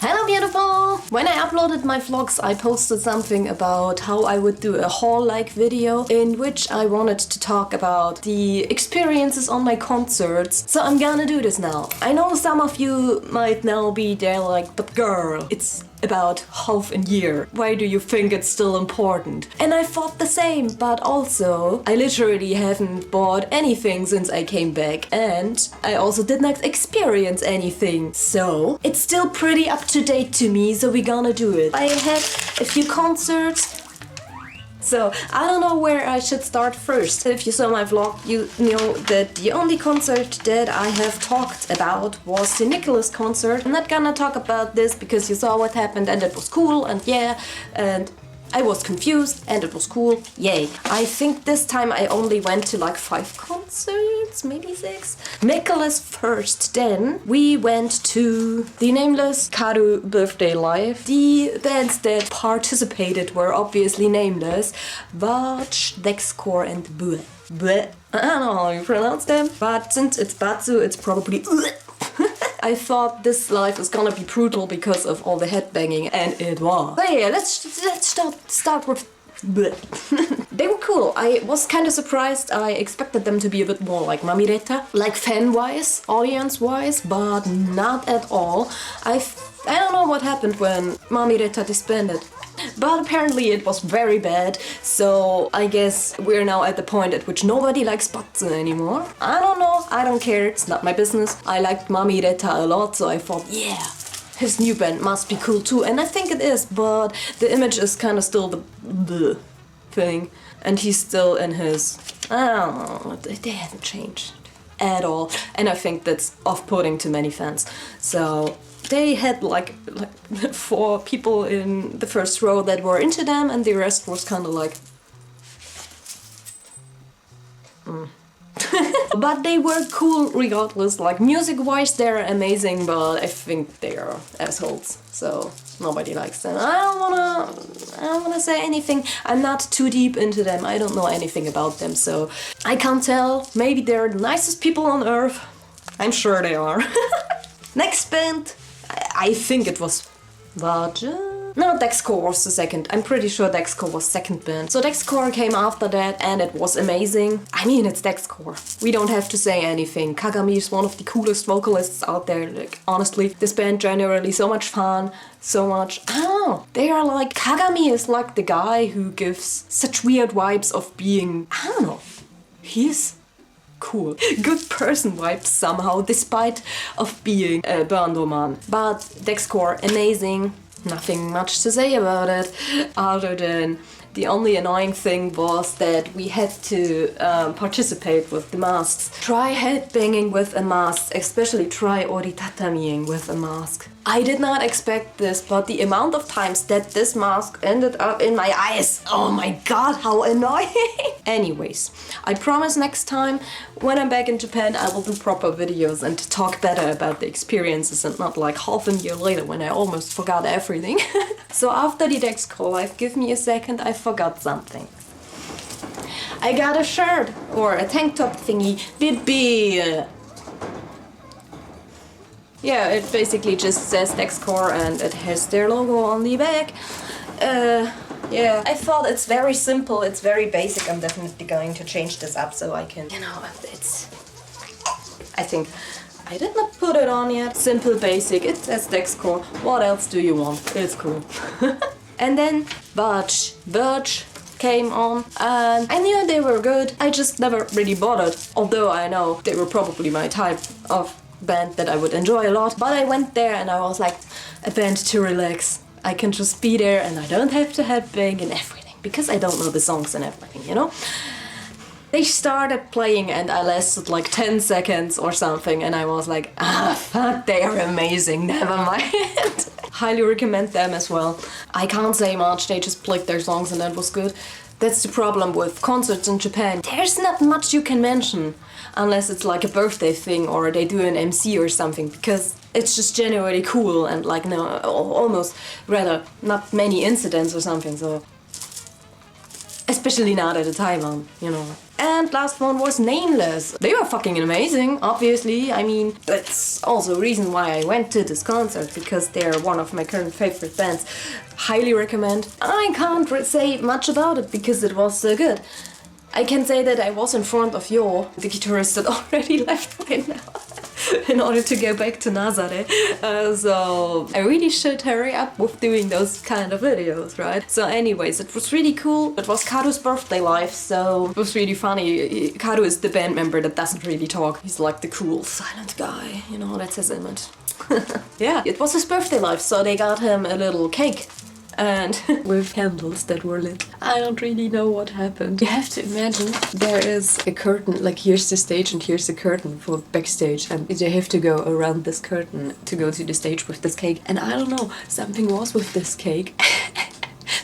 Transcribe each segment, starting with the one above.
Hello beautiful! When I uploaded my vlogs I posted something about how I would do a haul-like video in which I wanted to talk about the experiences on my concerts. So I'm gonna do this now. I know some of you might now be there like, but girl, it's about half a year. Why do you think it's still important? And I thought the same, but also I literally haven't bought anything since I came back and I also did not experience anything. So it's still pretty up to date to me, so we're gonna do it. I had a few concerts. So, I don't know where I should start first. If you saw my vlog, you know that the only concert that I have talked about was the Nicholas concert. I'm not gonna talk about this because you saw what happened and it was cool and yeah, and I was confused and it was cool, yay. I think this time I only went to like 5 concerts, maybe 6. Nicholas first, then we went to The Nameless Karu Birthday Live. The bands that participated were obviously nameless, Vatch, Dexcore and Bleh. Bleh. I don't know how you pronounce them, but since it's Batsu, it's probably I thought this live was gonna be brutal because of all the headbanging, and it was. But yeah, let's start with They were cool. I was kind of surprised. I expected them to be a bit more like Mamireta, like fan-wise, audience-wise, but not at all. I don't know what happened when Mamireta disbanded. But apparently it was very bad, so I guess we're now at the point at which nobody likes Batsu anymore. I don't know, I don't care, it's not my business. I liked Mamireta a lot, so I thought, yeah, his new band must be cool too, and I think it is, but the image is kind of still the thing, and he's still in his, I don't know, they haven't changed at all, and I think that's off-putting to many fans, so they had like 4 people in the first row that were into them, and the rest was kind of like... But they were cool regardless, like music-wise they're amazing, but I think they are assholes, so nobody likes them. I don't wanna say anything, I'm not too deep into them, I don't know anything about them, so I can't tell. Maybe they're the nicest people on earth, I'm sure they are. Next band, I think it was Vaja? No, Dexcore was the second. I'm pretty sure Dexcore was second band. So Dexcore came after that and it was amazing. I mean, it's Dexcore. We don't have to say anything. Kagami is one of the coolest vocalists out there. Like, honestly, this band generally so much fun, so much... I don't know. They are like... Kagami is like the guy who gives such weird vibes of being... I don't know. He's cool. Good person vibes somehow, despite of being a Bandoman. But Dexcore, amazing. Nothing much to say about it, other than the only annoying thing was that we had to participate with the masks. Try headbanging with a mask, especially try oritatamiing with a mask. I did not expect this, but the amount of times that this mask ended up in my eyes, oh my god, how annoying! Anyways, I promise next time, when I'm back in Japan, I will do proper videos and talk better about the experiences and not like half a year later when I almost forgot everything. So after the Dexcore live, give me a second, I forgot something. I got a shirt, or a tank top thingy, Bibi! Yeah, it basically just says Dexcore and it has their logo on the back. Yeah, I thought it's very simple, it's very basic. I'm definitely going to change this up so I can, you know, it's... I think I did not put it on yet. Simple, basic, it says Dexcore. What else do you want? It's cool. And then Verge came on and I knew they were good. I just never really bothered, although I know they were probably my type of band that I would enjoy a lot, but I went there and I was like, a band to relax. I can just be there and I don't have to headbang and everything, because I don't know the songs and everything, you know? They started playing and I lasted like 10 seconds or something and I was like, ah, fuck, they are amazing, never mind. Highly recommend them as well. I can't say much, they just played their songs and that was good. That's the problem with concerts in Japan. There's not much you can mention, unless it's like a birthday thing or they do an MC or something, because it's just genuinely cool and like no, almost rather not many incidents or something, so... Especially now that it's Taiwan, you know. And last one was Nameless. They were fucking amazing, obviously. I mean, that's also a reason why I went to this concert, because they're one of my current favorite bands. Highly recommend. I can't say much about it because it was so good. I can say that I was in front of the guitarist that already left by now. In order to go back to Nazare. So I really should hurry up with doing those kind of videos, right? So anyways, it was really cool. It was Karu's birthday live, so it was really funny. Karu is the band member that doesn't really talk. He's like the cool, silent guy, you know, that's his image. Yeah, it was his birthday live, so they got him a little cake. And with candles that were lit. I don't really know what happened. You have to imagine there is a curtain, like here's the stage and here's the curtain for backstage, and they have to go around this curtain to go to the stage with this cake. And I don't know, something was with this cake.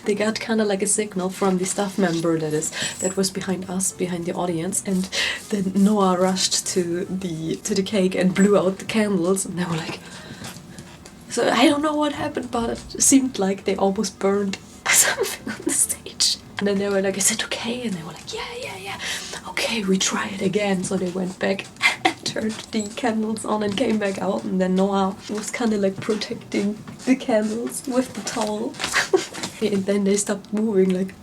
They got kind of like a signal from the staff member that was behind us, behind the audience, and then Noah rushed to the cake and blew out the candles, and they were like. So I don't know what happened, but it seemed like they almost burned something on the stage. And then they were like, is it okay? And they were like, yeah. Okay, we try it again. So they went back and turned the candles on and came back out. And then Noah was kind of like protecting the candles with the towel. And then they stopped moving, like.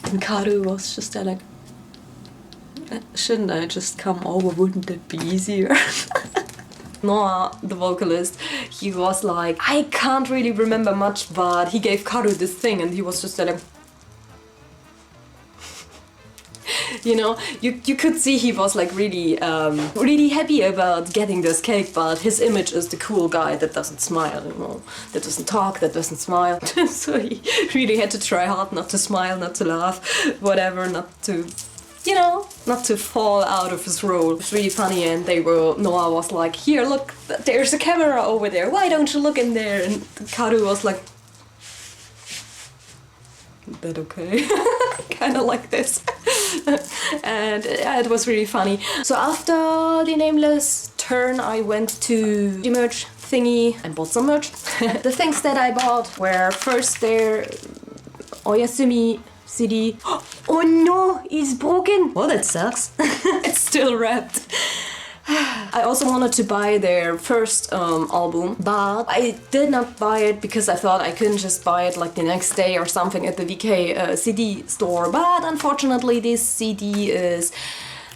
And Karu was just there like, shouldn't I just come over? Wouldn't it be easier? Noah, the vocalist, he was like, I can't really remember much, but he gave Karu this thing and he was just like, you know, you could see he was like really happy about getting this cake, but his image is the cool guy that doesn't smile, you know, that doesn't talk, that doesn't smile. So he really had to try hard not to smile, not to laugh, whatever, not to... You know, not to fall out of his role. It was really funny, and Noah was like, here, look, there's a camera over there, why don't you look in there? And Karu was like, is that okay? Kind of like this. And it was really funny. So after the Nameless turn, I went to the merch thingy and bought some merch. The things that I bought were first their Oyasumi CD. Oh no, it's broken! Well, that sucks. It's still wrapped. I also wanted to buy their first album, but I did not buy it because I thought I couldn't just buy it like the next day or something at the VK CD store. But unfortunately, this CD is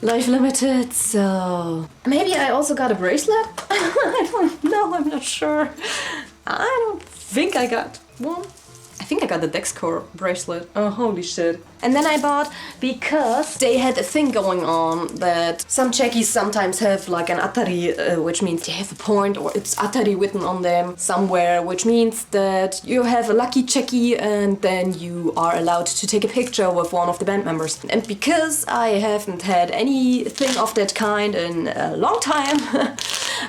life limited, so maybe I also got a bracelet? I don't know, I'm not sure. I don't think I got one. I think I got the Dexcore bracelet. Oh, holy shit. And then I bought, because they had a thing going on that some checkies sometimes have like an Atari, which means they have a point or it's Atari written on them somewhere, which means that you have a lucky checkie and then you are allowed to take a picture with one of the band members. And because I haven't had anything of that kind in a long time,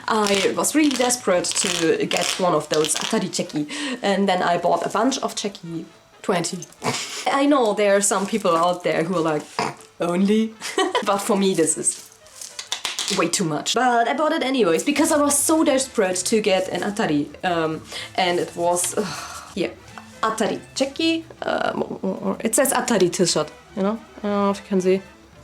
I was really desperate to get one of those Atari checkie. And then I bought a bunch of checkie. 20. I know there are some people out there who are like, only? But for me this is way too much. But I bought it anyways because I was so desperate to get an Atari. And it was, here, Atari checkie. It says Atari two-shot, you know? I don't know if you can see.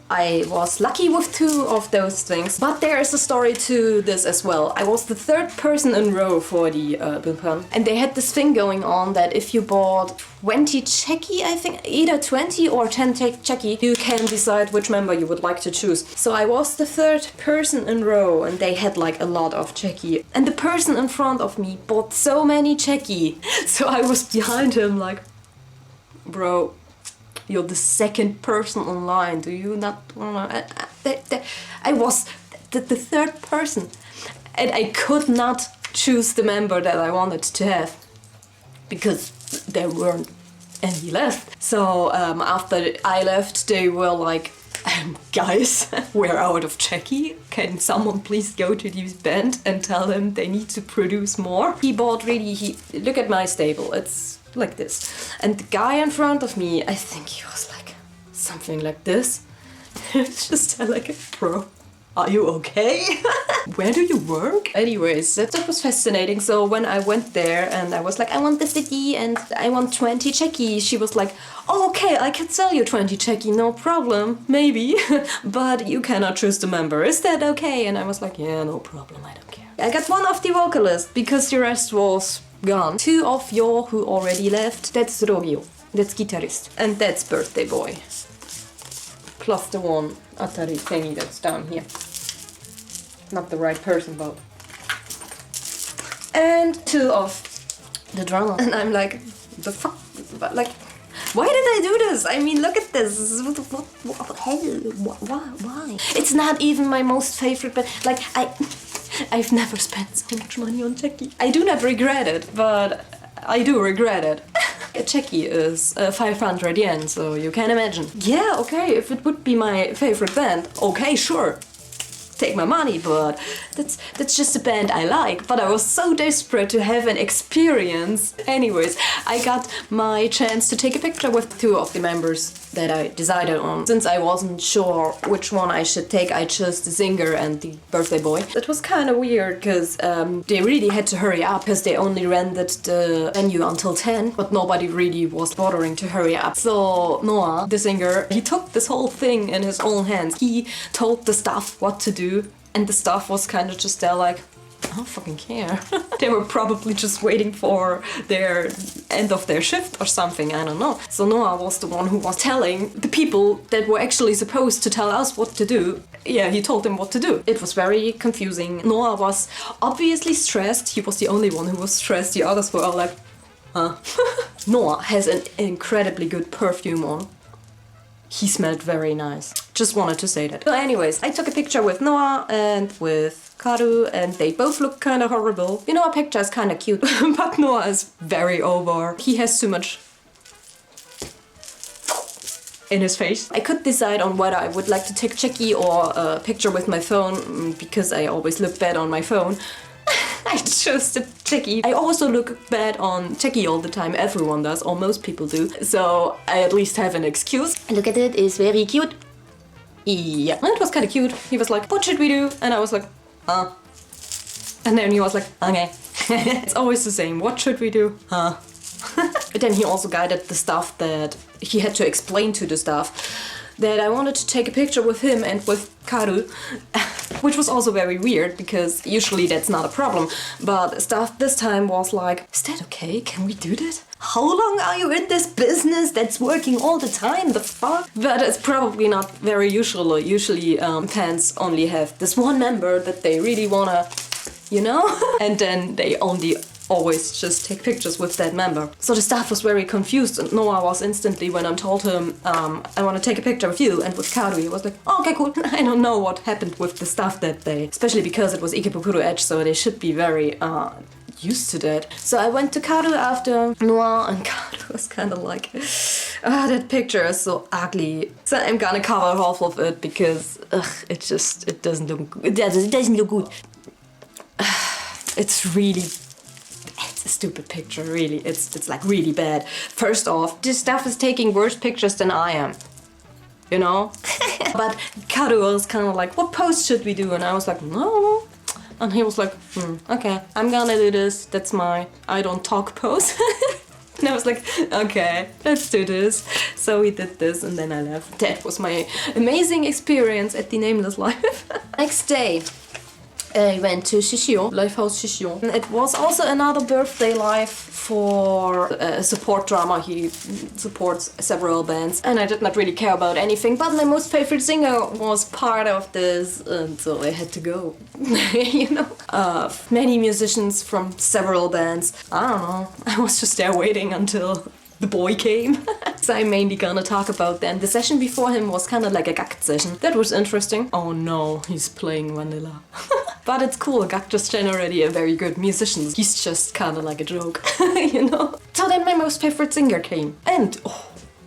I was lucky with 2 of those things, but there is a story to this as well. I was the 3rd person in row for the Bunpan, and they had this thing going on that if you bought 20 checkie, I think, either 20 or 10 checkie, you can decide which member you would like to choose. So I was the 3rd person in row, and they had like a lot of checkie. And the person in front of me bought so many checkie, so I was behind him like, bro, you're the 2nd person online. Do you not wanna... I was the 3rd person. And I could not choose the member that I wanted to have. Because there weren't any left. So after I left, they were like, guys, we're out of checkie. Can someone please go to this band and tell them they need to produce more? He bought really... Look at my stable. It's like this. And the guy in front of me, I think he was like something like this. It's just like, bro, are you okay? where do you work? Anyways, that was fascinating. So when I went there and I was like, I want the CD and I want 20 Czechie, she was like, oh, okay, I can sell you 20 Czechie, no problem, maybe, but you cannot choose the member. Is that okay? And I was like, yeah, no problem, I don't care. I got one of the vocalists because the rest was gone. Two of you who already left, that's Rogio, that's guitarist, and that's Birthday Boy. Plus the one Atari thingy that's down here. Not the right person, but... And two of the drummer. And I'm like, the fuck? Like, why did I do this? I mean, look at this. What the hell? Why? It's not even my most favorite, but like, I've never spent so much money on Czechie. I do not regret it, but I do regret it. A Czechie is 500 yen, so you can imagine. Yeah, okay, if it would be my favorite band, okay, sure. Take my money, but that's just a band I like. But I was so desperate to have an experience. Anyways, I got my chance to take a picture with two of the members that I decided on. Since I wasn't sure which one I should take, I chose the singer and the birthday boy. That was kind of weird because they really had to hurry up because they only rented the venue until 10, but nobody really was bothering to hurry up. So Noah, the singer, he took this whole thing in his own hands. He told the staff what to do, and the staff was kind of just there like, I don't fucking care. They were probably just waiting for their end of their shift or something, I don't know. So Noah was the one who was telling the people that were actually supposed to tell us what to do. Yeah, he told them what to do. It was very confusing. Noah was obviously stressed. He was the only one who was stressed. The others were all like, huh? Noah has an incredibly good perfume on. He smelled very nice. Just wanted to say that. So anyways, I took a picture with Noah and with Karu, and they both look kind of horrible. You know, a picture is kind of cute, but Noah is very over. He has too much in his face. I could decide on whether I would like to take Czechie or a picture with my phone, because I always look bad on my phone. I chose the Czechie. I also look bad on Czechie all the time. Everyone does, or most people do. So I at least have an excuse. Look at it, it's very cute. Yeah, and it was kind of cute. He was like, what should we do? And I was like, huh. And then he was like, okay. It's always the same. What should we do? Huh. But then he also guided the staff that he had to explain to the staff that I wanted to take a picture with him and with Karu, which was also very weird because usually that's not a problem. But staff this time was like, is that okay? Can we do that? How long are you in this business that's working all the time? The fuck? But it's probably not very usual. Usually fans only have this one member that they really wanna, you know? And then they only always just take pictures with that member. So the staff was very confused, and Noah was instantly, when I told him, I want to take a picture with you and with Karu, he was like, oh, okay, cool. I don't know what happened with the staff that day, especially because it was Ikebukuro Edge, so they should be very used to that. So I went to Karu after Noah, and Karu was kind of like, that picture is so ugly. So I'm gonna cover half of it because it doesn't look good. It doesn't look good. It's a stupid picture, really. It's like really bad. First off, this stuff is taking worse pictures than I am. You know? But Karu was kind of like, what pose should we do? And I was like, no. And he was like, okay, I'm gonna do this. That's my I don't talk pose. And I was like, okay, let's do this. So we did this and then I left. That was my amazing experience at the Nameless Live. Next day, I went to Shishio, Lifehouse Shishio. It was also another birthday live for a support drama. He supports several bands, and I did not really care about anything, but my most favorite singer was part of this, and so I had to go. You know? Many musicians from several bands. I don't know, I was just there waiting until the boy came. So I'm mainly gonna talk about them. The session before him was kind of like a Gakt session. That was interesting. Oh no, he's playing Vanilla. But it's cool, Gakt is generally a very good musician. He's just kind of like a joke, you know? So then my most favorite singer came. And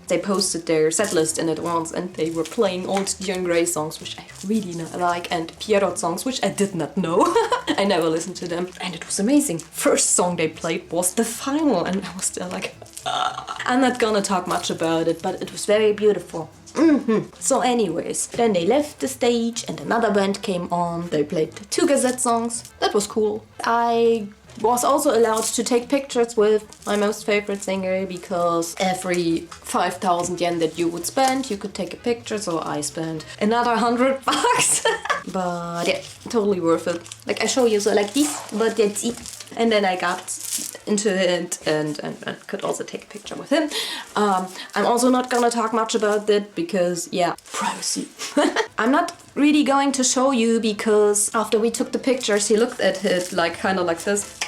they posted their setlist in advance and they were playing old Dion Gray songs, which I really like, and Pierrot songs, which I did not know. I never listened to them. And it was amazing. First song they played was The Final, and I was still like, I'm not gonna talk much about it, but it was very beautiful. So anyways, then they left the stage and another band came on. They played 2 Gazette songs. That was cool. I was also allowed to take pictures with my most favorite singer because every 5,000 yen that you would spend, you could take a picture. So I spent another $100. But yeah, totally worth it. Like I show you, so like this, but that's it. And then I got into it and could also take a picture with him. I'm also not gonna talk much about that because, yeah, privacy. I'm not really going to show you because after we took the pictures, he looked at it like kind of like this.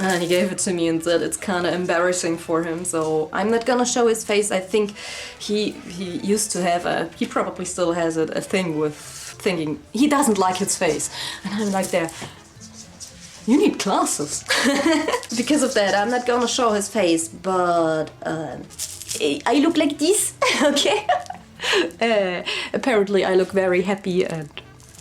And he gave it to me and said it's kind of embarrassing for him, so I'm not gonna show his face. I think he used to have he probably still has a thing with thinking he doesn't like his face. And I'm like there, you need glasses. Because of that, I'm not gonna show his face, but I look like this, okay? Apparently I look very happy and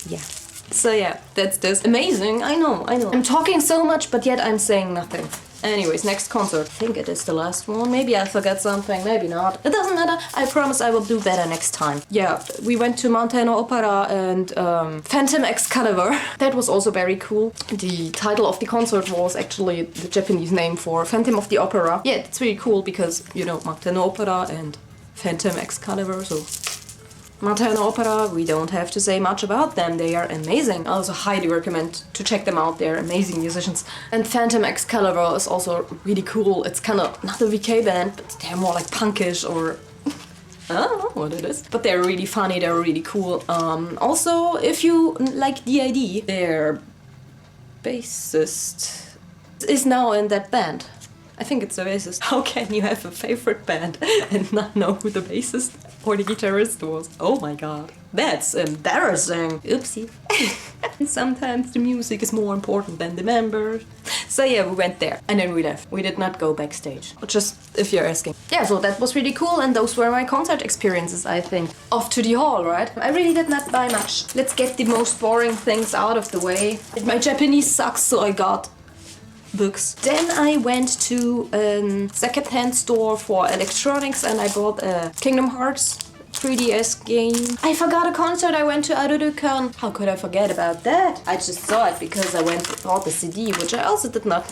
yeah. So yeah, that's this. Amazing, I know. I'm talking so much, but yet I'm saying nothing. Anyways, next concert. I think it is the last one. Maybe I forgot something, maybe not. It doesn't matter. I promise I will do better next time. Yeah, we went to Mountain Opera and Phantom Excalibur. That was also very cool. The title of the concert was actually the Japanese name for Phantom of the Opera. Yeah, it's really cool because, you know, Mountain Opera and Phantom Excalibur, so... Mountain Opera, we don't have to say much about them, they are amazing. I also highly recommend to check them out, they're amazing musicians. And Phantom Excalibur is also really cool. It's kind of not a VK band, but they're more like punkish or... I don't know what it is. But they're really funny, they're really cool. Also, if you like DID, their bassist is now in that band. I think it's the bassist. How can you have a favorite band and not know who the bassist or the guitarist was? Oh my god. That's embarrassing. Oopsie. Sometimes the music is more important than the members. So yeah, we went there and then we left. We did not go backstage. Just if you're asking. Yeah, so that was really cool and those were my concert experiences, I think. Off to the hall, right? I really did not buy much. Let's get the most boring things out of the way. My Japanese sucks, so I got books. Then I went to a second-hand store for electronics and I bought a Kingdom Hearts 3DS game. I forgot a concert. I went to Arurukan. How could I forget about that? I just saw it because I went and bought the CD, which I also did not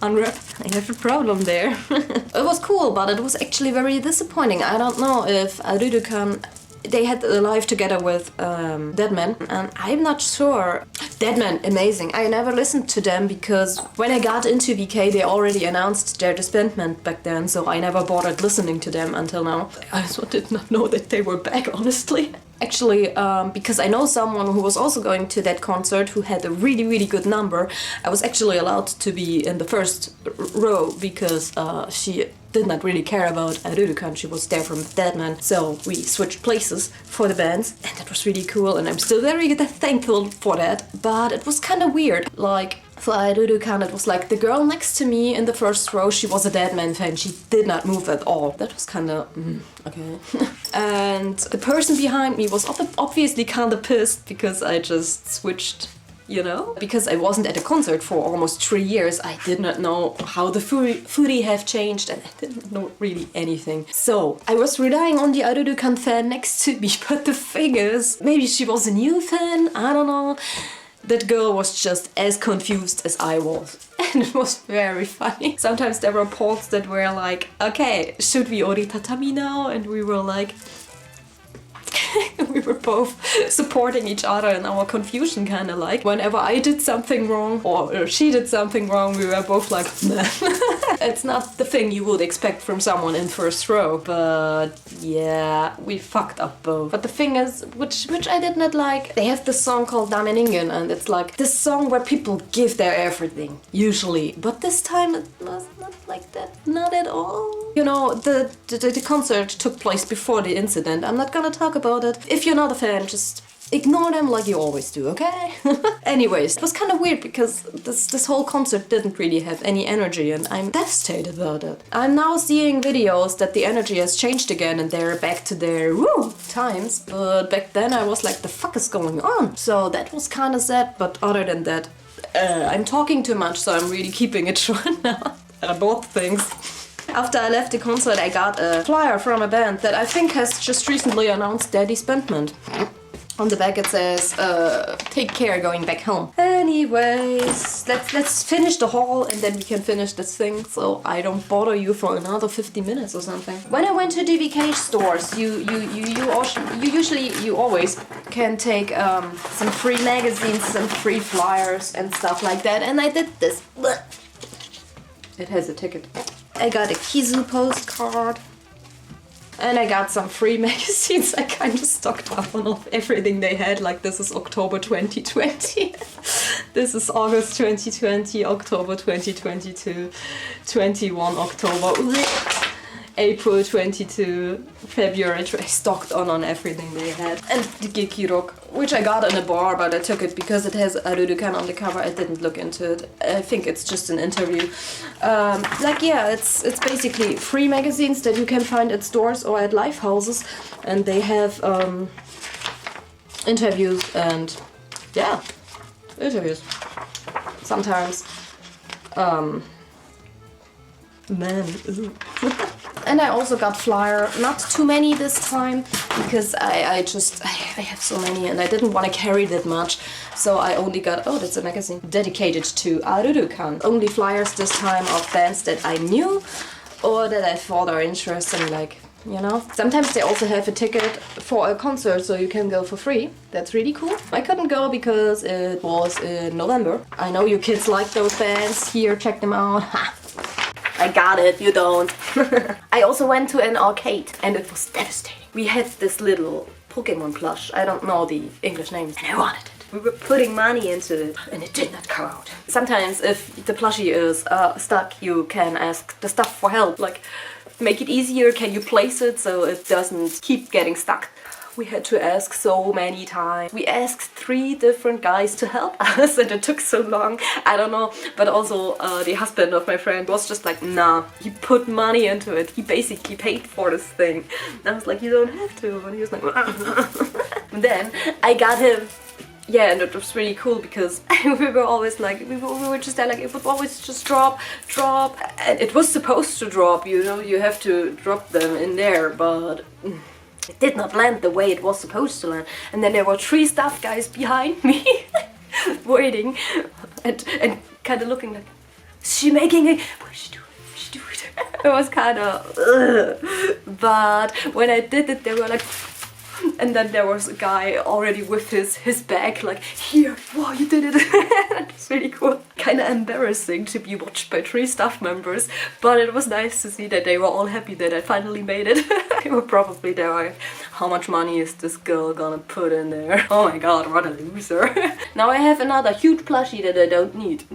unwrap. I have a problem there. It was cool, but it was actually very disappointing. I don't know if Arurukan... They had a live together with Deadman, and I'm not sure. Deadman, amazing. I never listened to them because when I got into VK, they already announced their disbandment back then, so I never bothered listening to them until now. I also did not know that they were back, honestly. Actually, because I know someone who was also going to that concert who had a really, really good number. I was actually allowed to be in the first row because she did not really care about Arurukan. She was there from Deadman, so we switched places for the bands, and that was really cool, and I'm still very thankful for that. But it was kind of weird. Like, for Arurukan, it was like the girl next to me in the first row, she was a Deadman fan. She did not move at all. That was kind of... okay. And the person behind me was obviously kind of pissed because I just switched, you know? Because I wasn't at a concert for almost 3 years, I did not know how the foodie have changed and I didn't know really anything. So I was relying on the Arurukan fan next to me, but the thing is, maybe she was a new fan, I don't know. That girl was just as confused as I was. And it was very funny. Sometimes there were polls that were like, okay, should we oritatami now? And we were like... we were both supporting each other in our confusion, kind of like. Whenever I did something wrong or she did something wrong, we were both like, nah. It's not the thing you would expect from someone in first row, but yeah, we fucked up both. But the thing is, which I did not like, they have this song called Dameningen, and it's like this song where people give their everything, usually. But this time it was not like that, not at all. You know, the concert took place before the incident. I'm not gonna talk about it. If you're not a fan, just ignore them like you always do, okay? Anyways, it was kind of weird because this whole concert didn't really have any energy and I'm devastated about it. I'm now seeing videos that the energy has changed again and they're back to their times, but back then I was like, the fuck is going on? So that was kind of sad, but other than that, I'm talking too much, so I'm really keeping it short now. I bought things. After I left the concert, I got a flyer from a band that I think has just recently announced their disbandment. On the back it says, take care going back home. Anyways, let's finish the haul and then we can finish this thing so I don't bother you for another 50 minutes or something. When I went to DVK stores, you always can take some free magazines, some free flyers and stuff like that, and I did this. It has a ticket. I got a Kizu postcard. And I got some free magazines. I kind of stocked up on everything they had. Like, this is October 2020. This is August 2020, October 2022, 21 October, April 22, February. I stocked on everything they had. And the Geeky Rock, which I got in a bar, but I took it because it has Arurukan on the cover. I didn't look into it. I think it's just an interview. It's basically free magazines that you can find at stores or at live houses, and they have interviews and interviews. Sometimes And I also got flyer, not too many this time, because I have so many and I didn't want to carry that much. So I only got, oh, that's a magazine, dedicated to Arurukan. Only flyers this time of bands that I knew or that I thought are interesting, like, you know. Sometimes they also have a ticket for a concert so you can go for free. That's really cool. I couldn't go because it was in November. I know you kids like those bands. Here, check them out. I got it, you don't. I also went to an arcade and it was devastating. We had this little Pokemon plush, I don't know the English names, and I wanted it. We were putting money into it and it did not come out. Sometimes if the plushie is stuck, you can ask the staff for help. Like, make it easier, can you place it so it doesn't keep getting stuck? We had to ask so many times. We asked 3 different guys to help us and it took so long. I don't know. But also the husband of my friend was just like, nah, he put money into it. He basically paid for this thing. And I was like, you don't have to. And he was like, and then I got him. Yeah, and it was really cool because we were always like, we were just there like, it would always just drop. And it was supposed to drop, you know, you have to drop them in there, but it did not land the way it was supposed to land. And then there were 3 staff guys behind me waiting and kind of looking like, is she making it? What is she doing? What is she doing? It was kind of but when I did it, they were like, and then there was a guy already with his bag, like, here, wow, you did it. It's really cool. Kind of embarrassing to be watched by 3 staff members, but it was nice to see that they were all happy that I finally made it. They were probably there like, how much money is this girl gonna put in there? Oh my god, what a loser. Now I have another huge plushie that I don't need.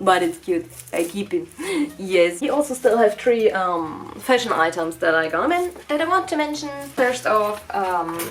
But it's cute. I keep it. Yes. We also still have 3 fashion items that I got that I want to mention. First off,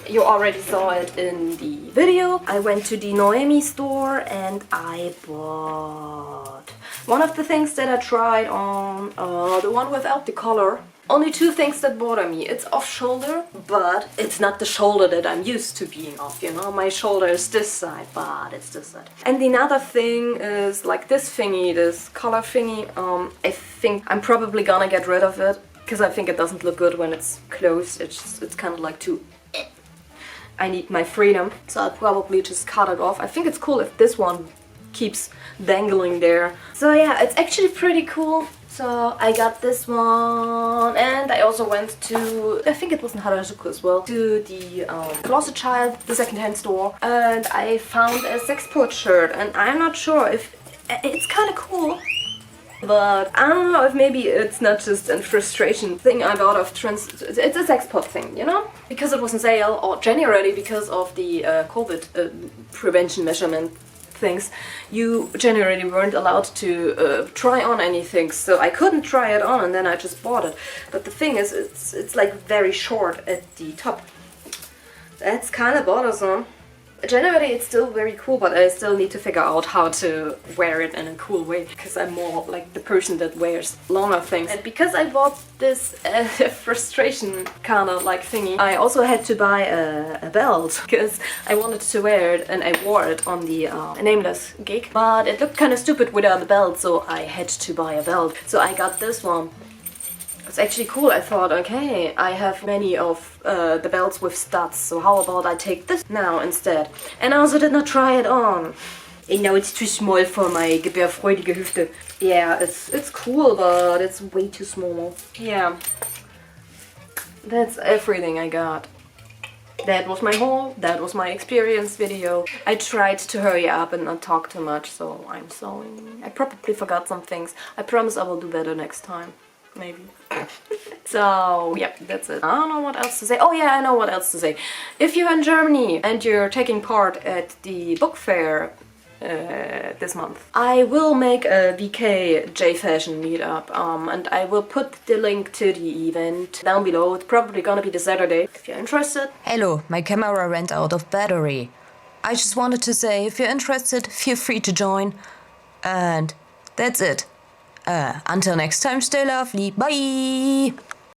you already saw it in the video. I went to the Noemi store and I bought one of the things that I tried on, the one without the collar. Only 2 things that bother me. It's off shoulder, but it's not the shoulder that I'm used to being off, you know? My shoulder is this side, but it's this side. And the other thing is like this thingy, this collar thingy. I think I'm probably gonna get rid of it because I think it doesn't look good when it's closed. It's kind of like too... I need my freedom, so I'll probably just cut it off. I think it's cool if this one keeps dangling there. So yeah, it's actually pretty cool. So I got this one, and I also went to, I think it was in Harajuku as well, to the Closet Child, the secondhand store, and I found a Sexport shirt, and I'm not sure if, it's kind of cool, but I don't know if maybe it's not just a frustration thing I got of it's a Sexport thing, you know? Because it was on sale, or generally because of the COVID prevention measurement things, you generally weren't allowed to try on anything, so I couldn't try it on and then I just bought it. But the thing is, it's like very short at the top. That's kind of bothersome. Generally it's still very cool, but I still need to figure out how to wear it in a cool way, because I'm more like the person that wears longer things. And because I bought this frustration kind of like thingy, I also had to buy a belt, because I wanted to wear it and I wore it on the Nameless gig, but it looked kind of stupid without the belt, so I had to buy a belt. So I got this one. It's actually cool. I thought, okay, I have many of the belts with studs, so how about I take this now instead? And I also did not try it on. And now it's too small for my gebärfreudige Hüfte. Yeah, it's cool, but it's way too small. Yeah, that's everything I got. That was my haul, that was my experience video. I tried to hurry up and not talk too much, so I'm sorry. I probably forgot some things. I promise I will do better next time. Maybe. So, yeah, that's it. I don't know what else to say. Oh yeah, I know what else to say. If you're in Germany and you're taking part at the book fair this month, I will make a VK J-Fashion meetup, and I will put the link to the event down below. It's probably gonna be this Saturday, if you're interested. Hello, my camera ran out of battery. I just wanted to say, if you're interested, feel free to join. And that's it. Until next time, stay lovely. Bye!